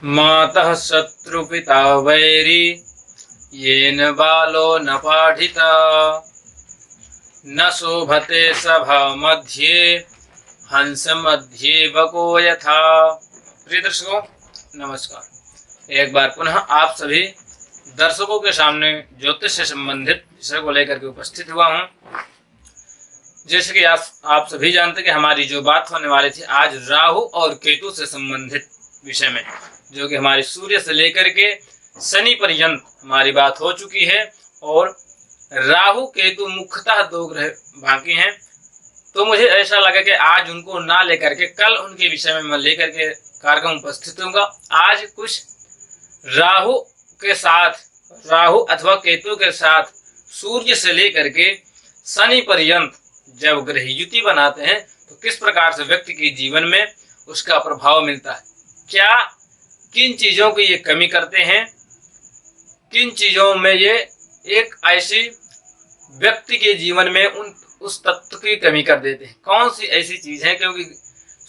मातः शत्रुपिता वैरी येन बालो न पाठिता न शोभते सभा मध्ये हंस मध्ये बको यथा। प्रिय दर्शकों नमस्कार। एक बार पुनः आप सभी दर्शकों के सामने ज्योतिष से संबंधित विषय को लेकर के उपस्थित हुआ हूँ। जैसे कि आप सभी जानते कि हमारी जो बात होने वाली थी आज राहु और केतु से संबंधित विषय में, जो कि हमारी सूर्य से लेकर के शनि पर्यंत हमारी बात हो चुकी है और राहु केतु मुख्यतः दो ग्रह बाकी हैं। तो मुझे ऐसा लगा कि आज उनको ना लेकर के कल उनके विषय में मैं लेकर के कार्यक्रम उपस्थित होऊंगा। आज कुछ राहु के साथ, राहु अथवा केतु के साथ सूर्य से लेकर के शनि पर्यंत जब ग्रह युति बनाते हैं तो किस प्रकार से व्यक्ति के जीवन में उसका प्रभाव मिलता है, क्या किन चीजों की ये कमी करते हैं, किन चीजों में ये एक ऐसी व्यक्ति के जीवन में उस तत्व की कमी कर देते हैं, कौन सी ऐसी चीज है। क्योंकि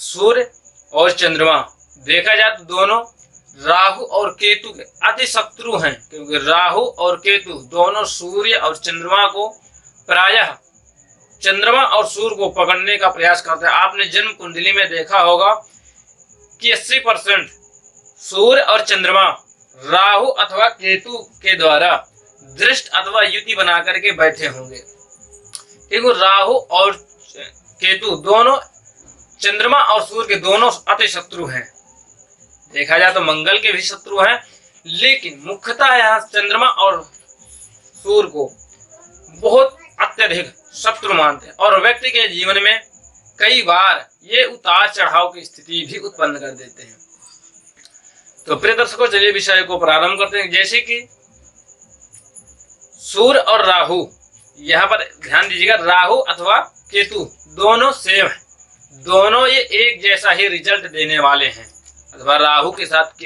सूर्य और चंद्रमा देखा जाए तो दोनों राहु और केतु के अति शत्रु हैं, क्योंकि राहु और केतु दोनों सूर्य और चंद्रमा को प्रायः चंद्रमा और सूर्य को पकड़ने का प्रयास करते हैं। आपने जन्म कुंडली में देखा होगा कि 80% सूर्य और चंद्रमा राहु अथवा केतु के द्वारा दृष्ट अथवा युति बना करके बैठे होंगे, क्योंकि राहु और केतु दोनों चंद्रमा और सूर्य के दोनों अति शत्रु हैं। देखा जाए तो मंगल के भी शत्रु हैं, लेकिन मुख्यतः यहाँ चंद्रमा और सूर्य को बहुत अत्यधिक शत्रु मानते हैं और व्यक्ति के जीवन में कई बार ये उतार चढ़ाव की स्थिति भी उत्पन्न कर देते हैं। तो प्रिय दर्शकों चलिए विषय को प्रारंभ करते हैं। जैसे कि सूर्य और राहु, यहाँ पर ध्यान दीजिएगा, राहु अथवा केतु दोनों सेम है, दोनों ये एक जैसा ही रिजल्ट देने वाले हैं। अथवा राहु के साथ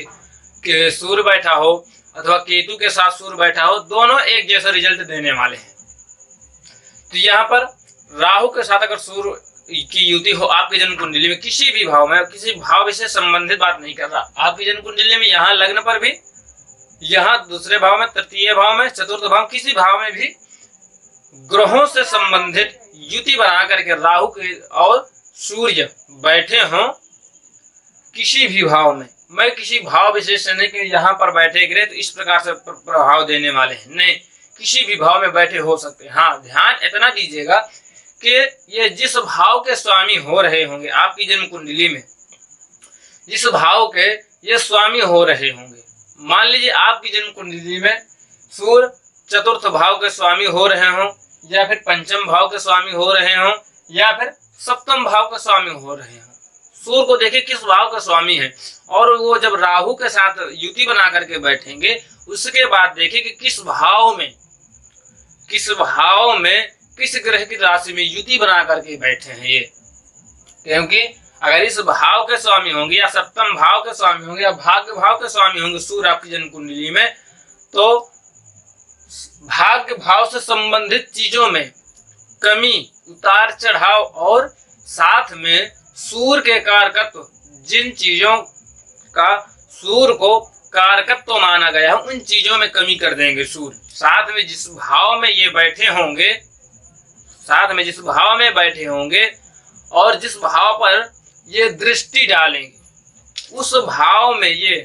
सूर्य बैठा हो अथवा केतु के साथ सूर्य बैठा हो, दोनों एक जैसा रिजल्ट देने वाले हैं। तो यहाँ पर राहु के साथ अगर सूर्य की युति हो आपकी जन्म कुंडली में किसी भी भाव में, किसी भाव से संबंधित बात नहीं कर रहा, आपकी जन्म कुंडली में यहाँ लग्न पर भी, यहाँ दूसरे भाव में, तृतीय भाव में, चतुर्थ भाव, किसी भाव में भी ग्रहों से संबंधित युति बना करके राहु के और सूर्य बैठे हों किसी भी भाव में, मैं किसी भाव विशेष नहीं कि यहाँ पर बैठे ग्रह तो इस प्रकार से प्रभाव देने वाले हैं, नहीं, किसी भी भाव में बैठे हो सकते हैं। हाँ, ध्यान इतना दीजिएगा कि ये जिस भाव के स्वामी हो रहे होंगे आपकी जन्म कुंडली में, जिस भाव के ये स्वामी हो रहे होंगे, मान लीजिए आपकी जन्म कुंडली में सूर्य चतुर्थ भाव के स्वामी हो रहे हों, या फिर पंचम भाव के स्वामी हो रहे हों, या फिर सप्तम भाव के स्वामी हो रहे हों। सूर्य को देखिए किस भाव का स्वामी है, और वो जब राहु के साथ युति बना करके बैठेंगे उसके बाद देखिए कि किस भाव में किस ग्रह की राशि में युति बना करके बैठे हैं ये। क्योंकि अगर इस भाव के स्वामी होंगे या सप्तम भाव के स्वामी होंगे या भाग्य भाव के स्वामी होंगे सूर्य आपकी जन्म कुंडली में, तो भाग्य भाव से संबंधित चीजों में कमी, उतार चढ़ाव और साथ में सूर्य के कारकत्व, जिन चीजों का सूर्य को कारकत्व माना गया है उन चीजों में कमी कर देंगे सूर्य। साथ में जिस भाव में ये बैठे होंगे, साथ में जिस भाव में बैठे होंगे और जिस भाव पर ये दृष्टि डालेंगे उस भाव में ये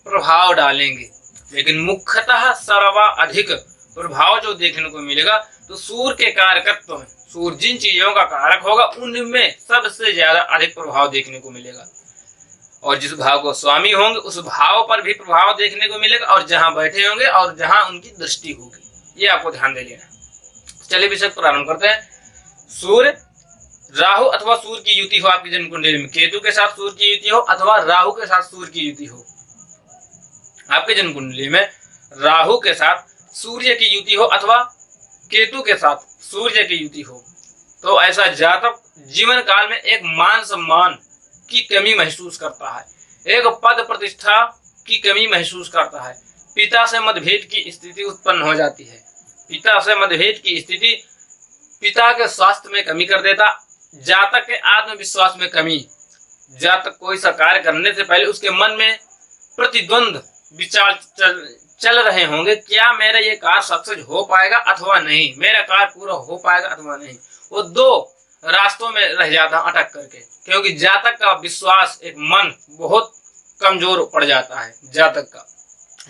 प्रभाव डालेंगे। लेकिन मुख्यतः सर्वाधिक प्रभाव जो देखने को मिलेगा तो सूर्य के कारकत्व में, सूर्य जिन चीजों का कारक होगा उनमें सबसे ज्यादा अधिक प्रभाव देखने को मिलेगा, और जिस भाव को स्वामी होंगे उस भाव पर भी प्रभाव देखने को मिलेगा, और जहां बैठे होंगे और जहां उनकी दृष्टि होगी, ये आपको ध्यान दे लेना। चलिए विषय प्रारंभ करते हैं। सूर्य राहु अथवा सूर्य की युति हो आपकी जन्म कुंडली में, केतु के साथ सूर्य की युति हो अथवा राहु के साथ सूर्य की युति हो आपके जन्म कुंडली में, राहु के साथ सूर्य की युति हो अथवा केतु के साथ सूर्य की युति हो, तो ऐसा जातक जीवन काल में एक मान सम्मान की कमी महसूस करता है, एक पद प्रतिष्ठा की कमी महसूस करता है, पिता से मतभेद की स्थिति उत्पन्न हो जाती है। पिता से मतभेद की स्थिति पिता के स्वास्थ्य में कमी कर देता, जातक के आत्मविश्वास में कमी, जातक कोई सा कार्य करने से पहले उसके मन में प्रतिद्वंद विचार चल रहे होंगे, क्या मेरा ये कार्य सक्सेस हो पाएगा अथवा नहीं, मेरा कार्य पूरा हो पाएगा अथवा नहीं। वो दो रास्तों में रह जाता अटक करके, क्योंकि जातक का विश्वास, एक मन बहुत कमजोर पड़ जाता है। जातक का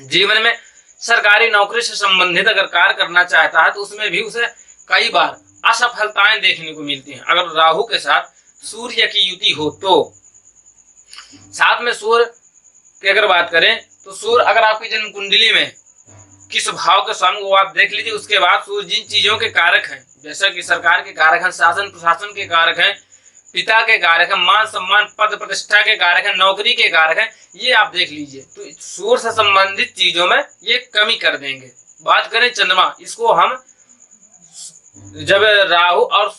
जीवन में सरकारी नौकरी से संबंधित अगर कार्य करना चाहता है तो उसमें भी उसे कई बार असफलताएं देखने को मिलती हैं। अगर राहु के साथ सूर्य की युति हो तो, साथ में सूर्य की अगर बात करें तो सूर्य अगर आपकी जन्म कुंडली में किस भाव के स्वामी वो आप देख लीजिए। उसके बाद सूर्य जिन चीजों के कारक हैं, जैसा कि सरकार के कारक हैं, शासन प्रशासन के कारक हैं, पिता के कारक हैं, मान सम्मान पद प्रतिष्ठा के कारक हैं, नौकरी के कारक हैं, ये आप देख लीजिए। तो सूर्य से संबंधित चीजों में ये कमी कर देंगे। बात करें चंद्रमा, इसको हम जब राहु और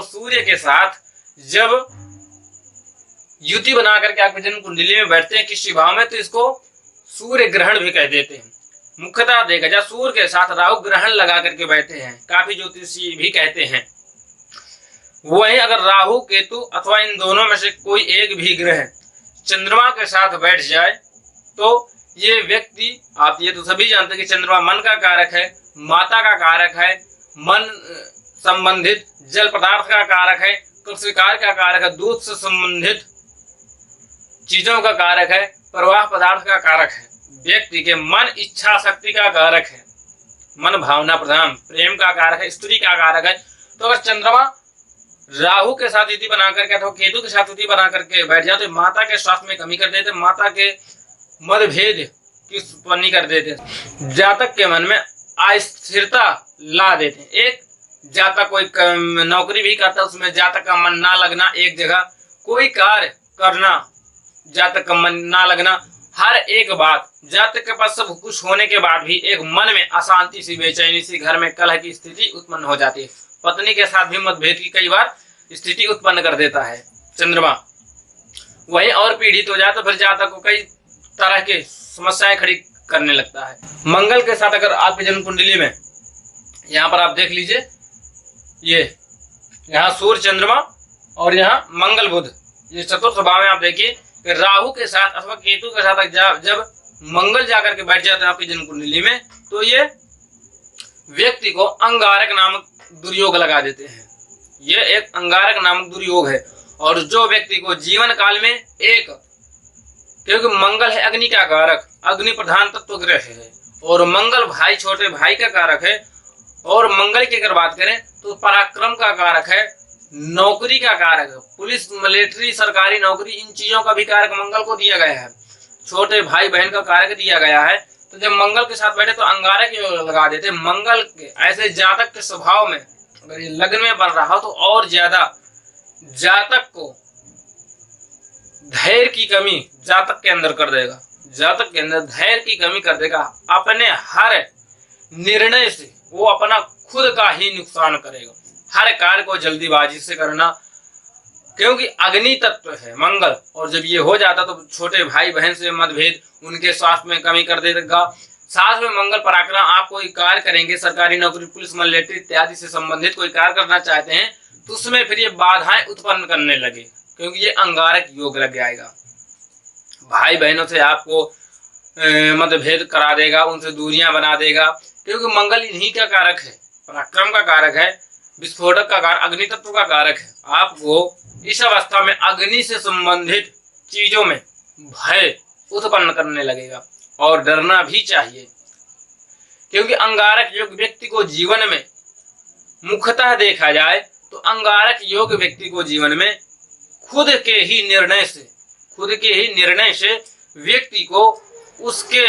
सूर्य के साथ जब युति बना करके आपके जन्म कुंडली में बैठते हैं किसी भाव में, तो इसको सूर्य ग्रहण भी कह देते हैं। मुख्यतः देखा जाए सूर्य के साथ राहु ग्रहण लगा करके बैठे हैं, काफी ज्योतिषी भी कहते हैं। वहीं अगर राहु केतु अथवा इन दोनों में से कोई एक भी ग्रह चंद्रमा के साथ बैठ जाए तो ये व्यक्ति, आप ये तो सभी जानते हैं कि चंद्रमा मन का कारक है, माता का कारक है, मन संबंधित जल पदार्थ का कारक है, कृषि कार्य का कारक है, दूध से संबंधित चीजों का कारक है, प्रवाह पदार्थ का कारक है, व्यक्ति के मन इच्छा शक्ति का कारक है, मन भावना प्रधान, प्रेम का कारक है, स्त्री का कारक है। तो अगर चंद्रमा राहु के साथ युति बना करके अथवा केतु के साथ युति बना करके बैठ जाए तो माता के स्वास्थ्य में कमी कर देते, माता के मतभेद की उत्पत्ति कर देते, जातक के मन में अस्थिरता ला देते हैं। एक जातक कोई नौकरी भी करता है, उसमें जातक का मन ना लगना, एक जगह कोई कार्य करना जातक का मन ना लगना, हर एक बात जातक के पास सब कुछ होने के बाद भी एक मन में अशांति सी, बेचैनी सी, घर में कलह की स्थिति उत्पन्न हो जाती है। पत्नी के साथ भी मतभेद की कई बार स्थिति उत्पन्न कर देता है चंद्रमा। वही और पीड़ित हो जाए तो फिर जातक को कई तरह के समस्याएं खड़ी करने लगता है। मंगल के साथ अगर आपके जन्म कुंडली में, यहाँ पर आप देख लीजिए, ये यहाँ सूर्य चंद्रमा और यहाँ मंगल बुध, ये चतुर्थ भाव में आप देखिए कि राहु के साथ अथवा केतु के साथ जब मंगल जाकर के बैठ जाते हैं आपकी जन्म कुंडली में, तो ये व्यक्ति को अंगारक नामक दुर्योग लगा देते हैं। ये एक अंगारक नामक दुर्योग है, और जो व्यक्ति को जीवन काल में एक, क्योंकि मंगल है अग्नि का कारक, अग्नि प्रधान तत्व ग्रह है, और मंगल भाई छोटे भाई का कारक है, और मंगल की अगर बात करें तो पराक्रम का कारक है, नौकरी का कारक है, पुलिस मिलिट्री सरकारी नौकरी इन चीजों का भी कारक मंगल को दिया गया है, छोटे भाई बहन का कारक दिया गया है। तो जब मंगल के साथ बैठे तो अंगारक लगा देते। मंगल के ऐसे जातक के स्वभाव में अगर ये लग्न में बन रहा हो तो और ज्यादा जातक को धैर्य की कमी जातक के अंदर कर देगा, जातक के अंदर धैर्य की कमी कर देगा। अपने हर निर्णय से वो अपना खुद का ही नुकसान करेगा, हर कार्य को जल्दीबाजी से करना, क्योंकि अग्नि तत्व है मंगल, और जब ये हो जाता तो छोटे भाई बहन से मतभेद, उनके स्वास्थ्य में कमी कर देगा। साथ में मंगल पराक्रम, आप कोई कार्य करेंगे, सरकारी नौकरी, पुलिस मिलिट्री इत्यादि से संबंधित कोई कार्य करना चाहते हैं तो उसमें फिर ये बाधाएं उत्पन्न करने लगे, क्योंकि ये अंगारक योग लग जाएगा। भाई बहनों से आपको मतभेद करा देगा, उनसे दूरियां बना देगा, क्योंकि मंगल इन्हीं का कारक है, पराक्रम का कारक है, विस्फोटक का कारक, अग्नि तत्व का कारक है। आपको इस अवस्था में अग्नि से संबंधित चीजों में भय उत्पन्न करने लगेगा, और डरना भी चाहिए, क्योंकि अंगारक योग व्यक्ति को जीवन में मुख्यतः देखा जाए तो अंगारक योग व्यक्ति को जीवन में खुद के ही निर्णय से व्यक्ति को उसके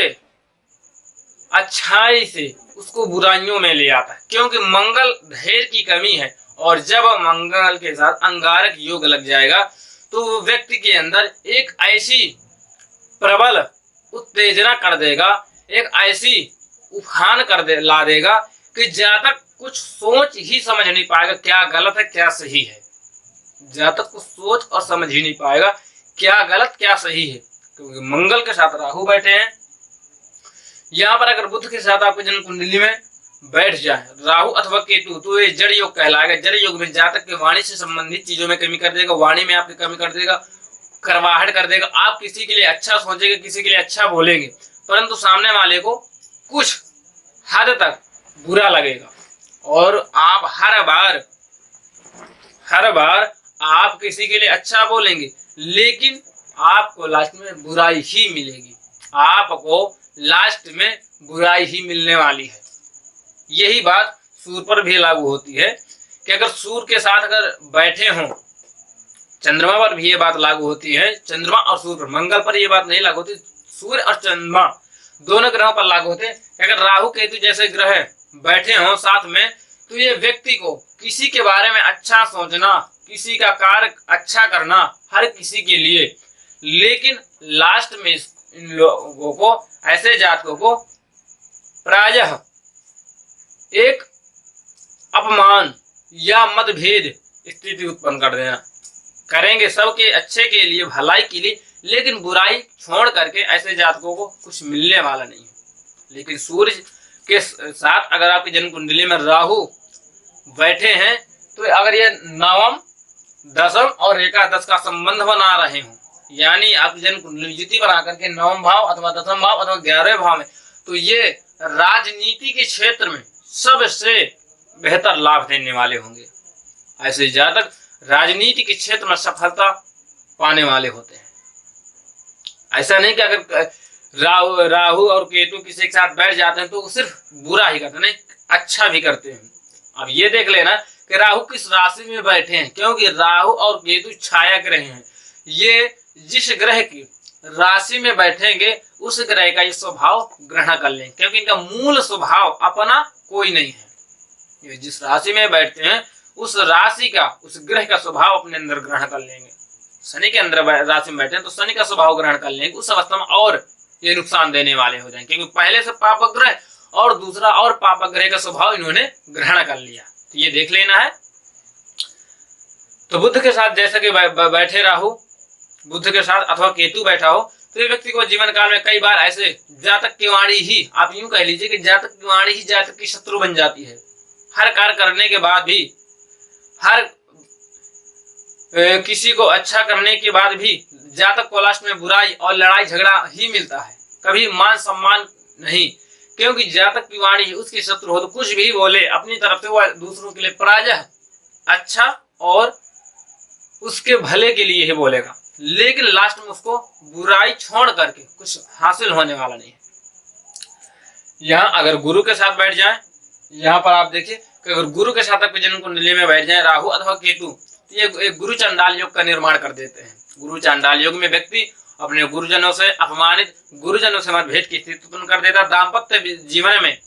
अच्छाई से उसको बुराइयों में ले आता है, क्योंकि मंगल धैर्य की कमी है। और जब मंगल के साथ अंगारक योग लग जाएगा तो वो व्यक्ति के अंदर एक ऐसी प्रबल उत्तेजना कर देगा, एक ऐसी उफान ला देगा कि जातक कुछ सोच ही समझ नहीं पाएगा क्या गलत है क्या सही है। जातक कुछ सोच और समझ ही नहीं पाएगा क्या गलत क्या सही है, क्योंकि मंगल के साथ राहु बैठे हैं। यहाँ पर अगर बुध के साथ आपके जन्म कुंडली में बैठ जाए राहु अथवा केतु तो ये जड़ योग कहलाएगा। जड़ योग में जातक के वाणी से संबंधित चीजों में कमी कर देगा, वाणी में आपकी कमी कर देगा, करवाहट कर देगा। आप किसी के लिए अच्छा सोचेंगे, किसी के लिए अच्छा बोलेंगे, परंतु सामने वाले को कुछ हद तक बुरा लगेगा और आप हर बार आप किसी के लिए अच्छा बोलेंगे, लेकिन आपको लास्ट में बुराई ही मिलेगी। आपको लास्ट में बुराई ही मिलने वाली है। यही बात सूर्य पर भी लागू होती है कि अगर सूर्य के साथ अगर बैठे हों, चंद्रमा पर भी ये बात लागू होती है, चंद्रमा और सूर्य पर, मंगल पर ये बात नहीं लागू होती। सूर्य और चंद्रमा दोनों ग्रहों पर लागू होते हैं। अगर राहु केतु जैसे ग्रह बैठे हों साथ में, तो ये व्यक्ति को किसी के बारे में अच्छा सोचना, किसी का कार्य अच्छा करना हर किसी के लिए, लेकिन लास्ट में इन लोगों को, ऐसे जातकों को प्रायः एक अपमान या मतभेद स्थिति उत्पन्न कर देना। करेंगे सबके अच्छे के लिए, भलाई के लिए, लेकिन बुराई छोड़ करके ऐसे जातकों को कुछ मिलने वाला नहीं है। लेकिन सूर्य के साथ अगर आपकी जन्म कुंडली में राहु बैठे हैं, तो अगर ये नवम, दसम और एकादश का संबंध बना रहे हो, यानी आपकी जन्म कुंडली युति बना करके नवम भाव अथवा दसम भाव अथवा 11वें भाव में, तो ये राजनीति के क्षेत्र में सबसे बेहतर लाभ देने वाले होंगे। ऐसे जातक राजनीति के क्षेत्र में सफलता पाने वाले होते हैं। ऐसा नहीं कि अगर राहु और केतु किसी के साथ बैठ जाते हैं तो वो सिर्फ बुरा ही करते, नहीं अच्छा भी करते हैं। अब ये देख लेना कि राहु किस राशि में बैठे हैं, क्योंकि राहु और केतु छाया ग्रह हैं। ये जिस ग्रह की राशि में बैठेंगे उस ग्रह का ये स्वभाव ग्रहण कर लेंगे, क्योंकि इनका मूल स्वभाव अपना कोई नहीं है। ये जिस राशि में बैठते हैं उस राशि का, उस ग्रह का स्वभाव अपने अंदर ग्रहण कर लेंगे। शनि के अंदर राशि में बैठे हैं तो शनि का स्वभाव ग्रहण कर लेंगे, उस अवस्था में और ये नुकसान देने वाले हो जाएंगे, क्योंकि पहले से पापक ग्रह और दूसरा और पापक ग्रह का स्वभाव इन्होंने ग्रहण कर लिया। तो ये देख लेना है। तो बुध के साथ जैसे कि बैठे राहु, बुध के साथ अथवा केतु बैठा हो, तो ये व्यक्ति को जीवन काल में कई बार ऐसे जातक की वाणी ही, आप यूं कह लीजिए कि जातक की वाणी ही जातक की शत्रु बन जाती है। हर कार्य करने के बाद भी, हर किसी को अच्छा करने के बाद भी जातक को लास्ट में बुराई और लड़ाई झगड़ा ही मिलता है, कभी मान सम्मान नहीं, क्योंकि जातक की वाणी उसकी शत्रु हो। तो कुछ भी बोले अपनी तरफ से, वह दूसरों के लिए प्रायः अच्छा और उसके भले के लिए ही बोलेगा, लेकिन लास्ट में उसको बुराई छोड़ करके कुछ हासिल होने वाला नहीं है। यहाँ अगर गुरु के साथ बैठ जाए, यहाँ पर आप देखिए कि अगर गुरु के साथ आपके जन्म कुंडली में बैठ जाए राहु अथवा केतु, तो ये एक गुरु चांडाल योग का निर्माण कर देते हैं। गुरु चांडाल योग में व्यक्ति अपने गुरुजनों से अपमानित, गुरुजनों से मतभेद की स्थिति उत्पन्न कर देता। दाम्पत्य जीवन में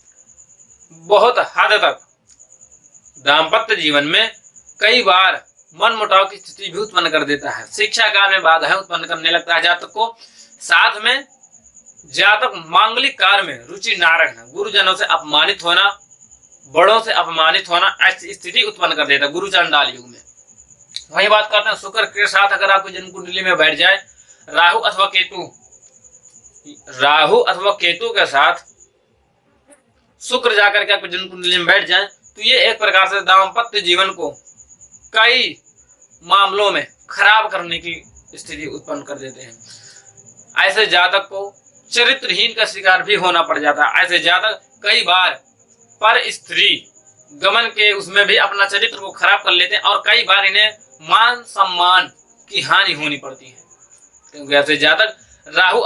बहुत हद तक, दाम्पत्य जीवन में कई बार मन मुटाव की स्थिति भी उत्पन्न कर देता है। शिक्षा काल में बाधाएं उत्पन्न करने लगता है जातक को। साथ में जातक मांगलिक कार्य में रुचि ना रखना, गुरुजनों से अपमानित होना, बड़ों से अपमानित होना, ऐसी स्थिति उत्पन्न कर देता है गुरु चांडाल युग में। वही बात करते हैं शुक्र के साथ अगर आपकी जन्म कुंडली में बैठ जाए राहु अथवा केतु, राहु अथवा केतु के साथ शुक्र जाकर के आपकी जन्म कुंडली में बैठ जाए, तो ये एक प्रकार से दाम्पत्य जीवन को कई मामलों में खराब करने की स्थिति उत्पन्न कर देते हैं। ऐसे जातक को चरित्रहीन का शिकार भी होना पड़ जाता है। ऐसे जातक कई बार पर स्त्री गमन के उसमें भी अपना चरित्र को खराब कर लेते हैं और कई बार इन्हें मान सम्मान की हानि होनी पड़ती है, क्योंकि ऐसे जातक राहु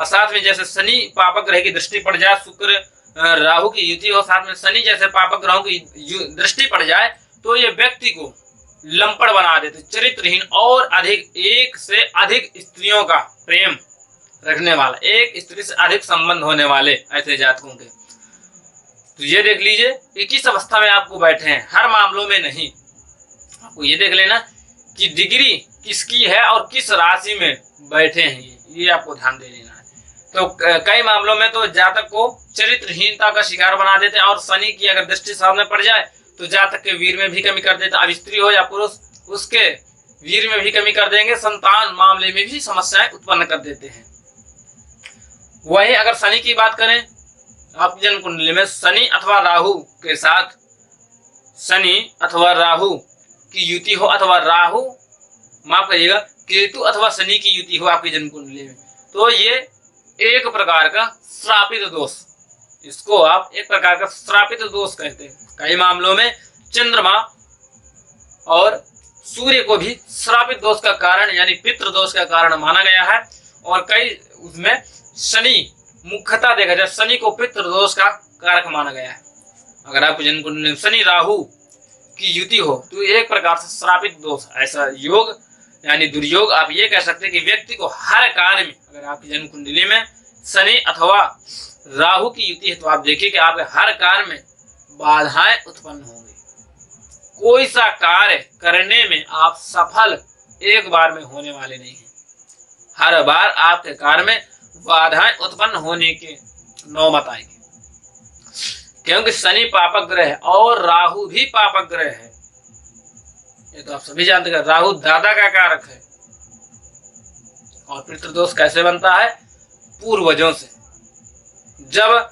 साथ में जैसे शनि पापक ग्रह की दृष्टि पड़ जाए, शुक्र राहु की युति हो, साथ में शनि जैसे पापक ग्रहों की दृष्टि पड़ जाए, तो ये व्यक्ति को लंपड़ बना देते, चरित्रहीन और अधिक, एक से अधिक स्त्रियों का प्रेम रखने वाला, एक स्त्री से अधिक संबंध होने वाले ऐसे जातकों के। तो ये देख लीजिए कि किस अवस्था में आपको बैठे हैं, हर मामलों में नहीं। आपको ये देख लेना कि डिग्री किसकी है और किस राशि में बैठे हैं, ये आपको ध्यान दे लेना है। तो कई मामलों में तो जातक को चरित्रहीनता का शिकार बना देते हैं, और शनि की अगर दृष्टि सामने पड़ जाए तो जातक के वीर में भी कमी कर देता है। अब स्त्री हो या पुरुष, उसके वीर में भी कमी कर देंगे, संतान मामले में भी समस्याएं उत्पन्न कर देते हैं। वही अगर शनि की बात करें, आपकी जन्म कुंडली में शनि अथवा राहु के साथ, शनि अथवा राहु की युति हो, अथवा राहु, माफ करिएगा, केतु अथवा शनि की युति हो आपकी जन्म कुंडली में, तो ये एक प्रकार का श्रापित दोष, इसको आप एक प्रकार का श्रापित दोष कहते हैं। कई मामलों में चंद्रमा और सूर्य को भी श्रापित दोष का कारण यानी पितृ दोष का कारण माना गया है, और कई उसमें शनि मुख्यतः देखा जाए शनि को पितृ दोष का कारक माना गया है। अगर आपको जन्म कुंडली में शनि राहु की युति हो तो एक प्रकार से श्रापित दोष, ऐसा योग यानी दुर्योग आप ये कह सकते हैं कि व्यक्ति को हर कार्य में, अगर आपकी जन्म कुंडली में शनि अथवा राहु की युति है तो आप देखिए कि आपके हर कार्य में बाधाएं उत्पन्न होंगी। कोई सा कार्य करने में आप सफल एक बार में होने वाले नहीं हैं। हर बार आपके कार्य में बाधाएं उत्पन्न होने के नौबत आएगी, क्योंकि शनि पापक ग्रह है और राहु भी पापक ग्रह है। ये तो आप सभी जानते हैं, राहु दादा का कारक है। और पितृदोष कैसे बनता है? पूर्वजों से। जब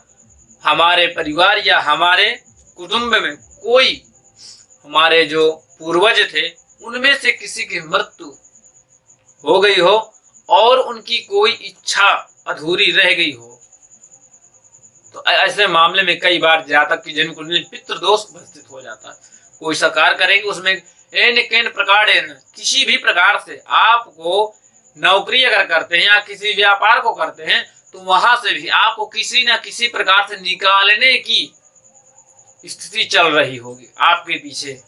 हमारे परिवार या हमारे कुटुंब में कोई हमारे जो पूर्वज थे उनमें से किसी की मृत्यु हो गई हो और उनकी कोई इच्छा अधूरी रह गई हो, तो ऐसे मामले में कई बार जातक की जन्म कुंडली पितृदोष उपस्थित हो जाता है। कोई सा कार्य करेंगे उसमें एन प्रकार किसी भी प्रकार से आपको नौकरी अगर करते हैं या किसी व्यापार को करते हैं तो वहां से भी आपको किसी न किसी प्रकार से निकालने की स्थिति चल रही होगी। आपके पीछे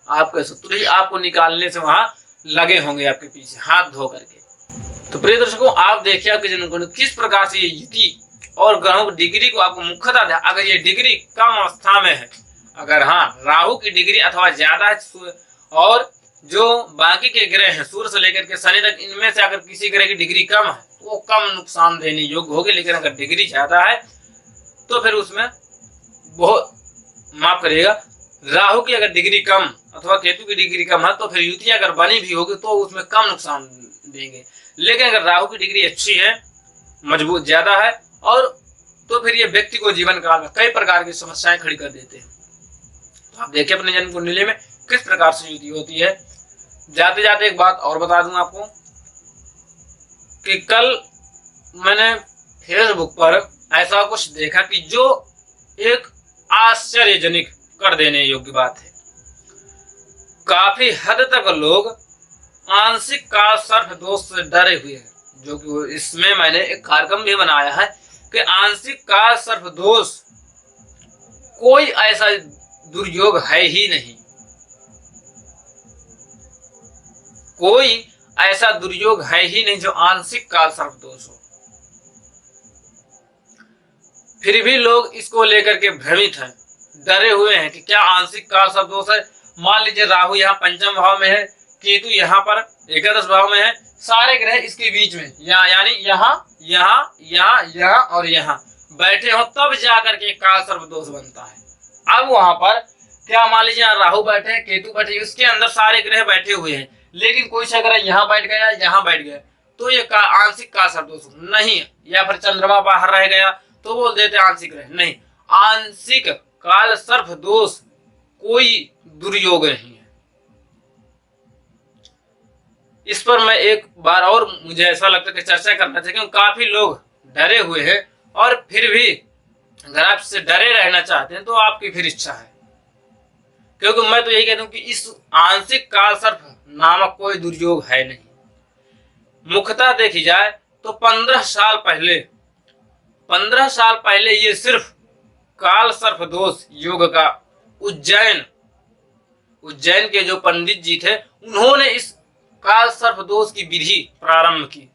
आपके शत्रु ही आपको निकालने से वहां लगे होंगे, आपके पीछे हाथ धो करके। तो प्रिय दर्शकों, आप देखिए आपके जन्म कुंडली किस प्रकार से ये युति और ग्रहों की डिग्री को आपको मुख्यतः दे। अगर ये डिग्री कम अवस्था में है, अगर हाँ राहु की डिग्री अथवा ज्यादा है और जो बाकी के ग्रह हैं सूर्य से लेकर के शनि तक, इनमें से अगर किसी ग्रह की डिग्री कम है तो वो कम नुकसान देने योग्य होगी। लेकिन अगर डिग्री ज्यादा है तो फिर उसमें बहुत, माफ करिएगा, राहु की अगर डिग्री कम अथवा केतु की डिग्री कम है तो फिर युति अगर बनी भी होगी तो उसमें कम नुकसान देंगे। लेकिन अगर राहु की डिग्री अच्छी है, मजबूत ज्यादा है, और तो फिर ये व्यक्ति को जीवन काल में कई प्रकार की समस्याएं खड़ी कर देते हैं। तो आप देखिए अपने जन्म कुंडली में किस प्रकार से युति होती है। जाते जाते एक बात और बता दूं आपको कि कल मैंने फेसबुक पर ऐसा कुछ देखा कि जो एक आश्चर्यजनक कर देने योग्य बात है। काफी हद तक लोग आंशिक काल सर्प दोष से डरे हुए हैं, जो कि इसमें मैंने एक कार्यक्रम भी बनाया है कि आंशिक काल सर्प दोष कोई ऐसा दुर्योग है ही नहीं, कोई ऐसा दुर्योग है ही नहीं जो आंशिक काल सर्प दोष हो। फिर भी लोग इसको लेकर के भ्रमित हैं, डरे हुए हैं कि क्या आंशिक काल सर्प दोष है। मान लीजिए राहु यहाँ पंचम भाव में है, केतु यहाँ पर एकादश भाव में है, सारे ग्रह इसके बीच में यानी यहाँ यहाँ यहाँ यहाँ और यहाँ बैठे हो, तब जाकर के काल सर्प दोष बनता है। अब वहां पर क्या मान लीजिए यहाँ राहु बैठे, केतु बैठे, उसके अंदर सारे ग्रह बैठे हुए हैं, लेकिन कोई सा ग्रह यहाँ बैठ गया, यहाँ बैठ गया, तो ये आंशिक काल सर्प दोष नहीं है। या फिर चंद्रमा बाहर रह गया तो बोल देते आंशिक ग्रह नहीं। आंशिक काल सर्प दोष कोई दुर्योग नहीं है। इस पर मैं एक बार और मुझे ऐसा लगता है कि चर्चा करना चाहिए, क्योंकि काफी लोग डरे हुए हैं। और फिर भी अगर आप इससे डरे रहना चाहते हैं तो आपकी फिर इच्छा है, क्योंकि मैं तो यही कहता हूं कि इस आंशिक काल सर्प नामक कोई दुर्योग है नहीं। मुख्यतः देखी जाए तो 15 साल पहले ये सिर्फ काल सर्प दोष योग का उज्जैन के जो पंडित जी थे उन्होंने इस काल सर्प दोष की विधि प्रारंभ की।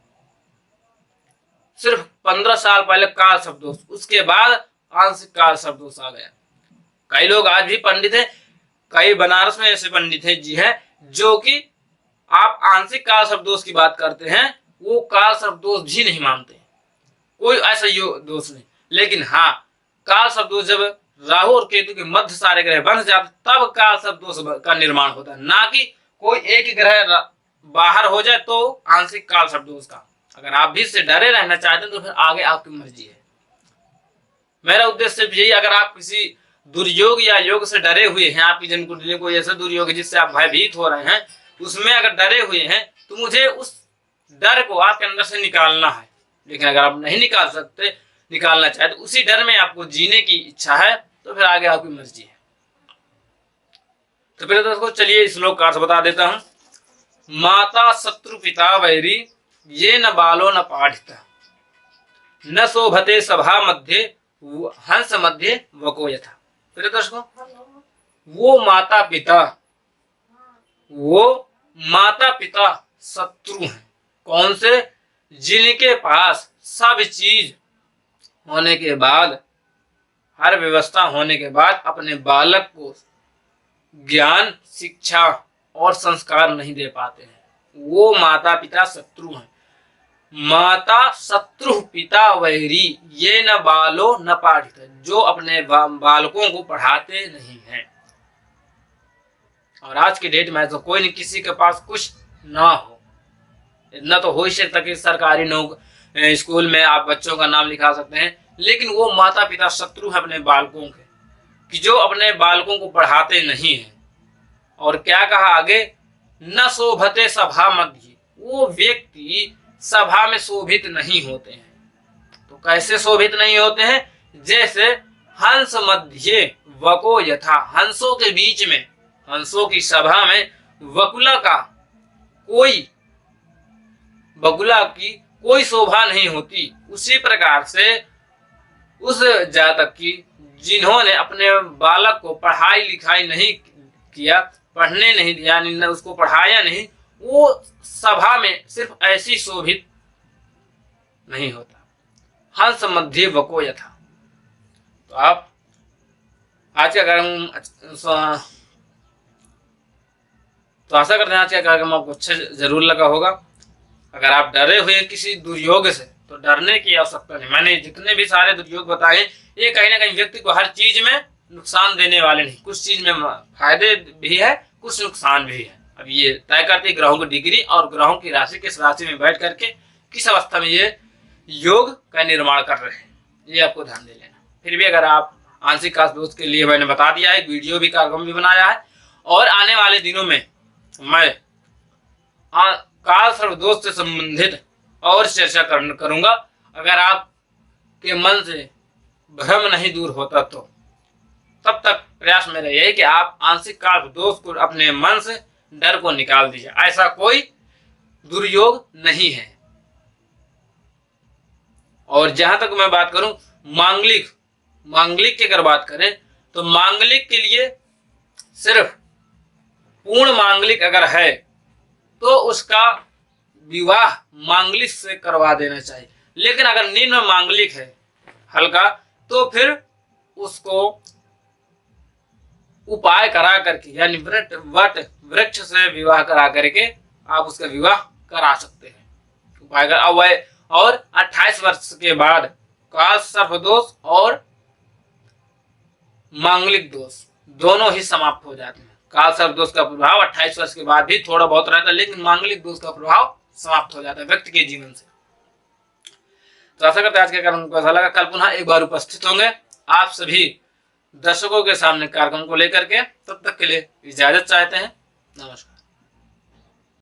सिर्फ 15 साल पहले काल सर्प दोष, उसके बाद आंशिक काल सर्प दोष आ गया। कई लोग आज भी पंडित हैं, कई बनारस में ऐसे पंडित हैं जी हैं, जो कि आप आंशिक काल सर्प दोष की बात करते हैं, वो काल सर्प दोष भी नहीं मानते, कोई ऐसा दोष नहीं। लेकिन हाँ, काल सर्प दोष जब राहु और केतु के मध्य सारे ग्रह बन जाते तब काल सर्प दोष का निर्माण होता है, ना कि कोई एक ग्रह बाहर हो जाए तो आंशिक काल सर्प दोष का। अगर आप भी इससे डरे रहना चाहते हैं तो फिर आगे आपकी मर्जी है। मेरा उद्देश्य सिर्फ यही, अगर आप किसी दुर्योग या योग से डरे हुए हैं, आपकी जन्म कुंडली को ऐसा दुर्योग है जिससे आप भयभीत हो रहे हैं, उसमें अगर डरे हुए हैं तो मुझे उस डर को आपके अंदर से निकालना है। लेकिन अगर आप नहीं निकाल सकते, निकालना चाहे तो उसी डर में आपको जीने की इच्छा है तो फिर आगे आपकी मर्जी है। तो फिर दोस्तों चलिए श्लोक का अर्थ बता देता हूं। माता शत्रु पिता वैरी ये न बालो न पाठिता न शोभते सभा मध्य हंस मध्य वको यथा। फिर दर्शकों वो माता पिता शत्रु हैं। कौन से? जिनके पास सब चीज होने के बाद, हर व्यवस्था होने के बाद अपने बालक को ज्ञान, शिक्षा और संस्कार नहीं दे पाते हैं, वो माता पिता शत्रु हैं। माता शत्रु पिता वैरी ये न बालो न पाठित, जो अपने बालकों को पढ़ाते नहीं हैं। और आज की डेट में तो कोई नहीं, किसी के पास कुछ ना हो, इतना तो हो ही सकता कि सरकारी स्कूल में आप बच्चों का नाम लिखा सकते हैं, लेकिन वो माता पिता शत्रु है अपने बालकों के, कि जो अपने बालकों को पढ़ाते नहीं हैं। और क्या कहा आगे? न शोभते सभा मध्य, वो व्यक्ति सभा में शोभित नहीं होते हैं। तो कैसे शोभित नहीं होते हैं? जैसे हंस मध्य वको यथा, हंसों के बीच में, हंसों की सभा में बगुला की कोई शोभा नहीं होती, उसी प्रकार से उस जातक की जिन्होंने अपने बालक को पढ़ाई लिखाई नहीं किया, पढ़ने नहीं दिया, यानी उसको पढ़ाया नहीं, वो सभा में सिर्फ ऐसी शोभित नहीं होता। हंस मध्य वको यथा। तो आप आज का कार्यक्रम, तो आशा करते हैं आज का कार्यक्रम आपको अच्छा जरूर लगा होगा। अगर आप डरे हुए किसी दुर्योग से तो डरने की आवश्यकता नहीं। मैंने जितने भी सारे दुर्योग बताए ये कहीं ना कहीं व्यक्ति को हर चीज में नुकसान देने वाले नहीं, कुछ चीज में फायदे भी है, कुछ नुकसान भी है। अब ये तय करती है ग्रहों की डिग्री और ग्रहों की राशि किस राशि में बैठ करके किस अवस्था में ये योग का निर्माण कर रहे हैं, ये आपको ध्यान दे लेना। फिर भी अगर आप आंशिक काश दोष के लिए मैंने बता दिया है, वीडियो भी कार्यक्रम भी बनाया है, और आने वाले दिनों में मैं काल सर्व दोष से संबंधित और चर्चा करूंगा। अगर आपके मन से भ्रम नहीं दूर होता तो तब तक प्रयास मेरा यही कि आप आंशिक काल दोष को अपने मन से, डर को निकाल दीजिए। ऐसा कोई दुर्योग नहीं है। और जहां तक मैं बात करूं मांगलिक की अगर बात करें तो मांगलिक के लिए सिर्फ पूर्ण मांगलिक अगर है तो उसका विवाह मांगलिक से करवा देना चाहिए। लेकिन अगर निम्न मांगलिक है हल्का, तो फिर उसको उपाय करा करके, यानी वट वृक्ष से विवाह करा करके आप उसका विवाह करा सकते हैं। उपाय कर और 28 वर्ष के बाद काल सर्प दोष और मांगलिक दोष दोनों ही समाप्त हो जाते हैं। काल सर्प दोष का प्रभाव 28 वर्ष के बाद भी थोड़ा बहुत रहता है, लेकिन मांगलिक दोष का प्रभाव समाप्त हो जाता है व्यक्ति के जीवन से। तो आशा करते हैं आज के कार्यक्रम को अच्छा लगा। कल पुनः एक बार उपस्थित होंगे आप सभी दर्शकों के सामने कार्यक्रम को लेकर के। तब तक के लिए इजाजत चाहते हैं। नमस्कार।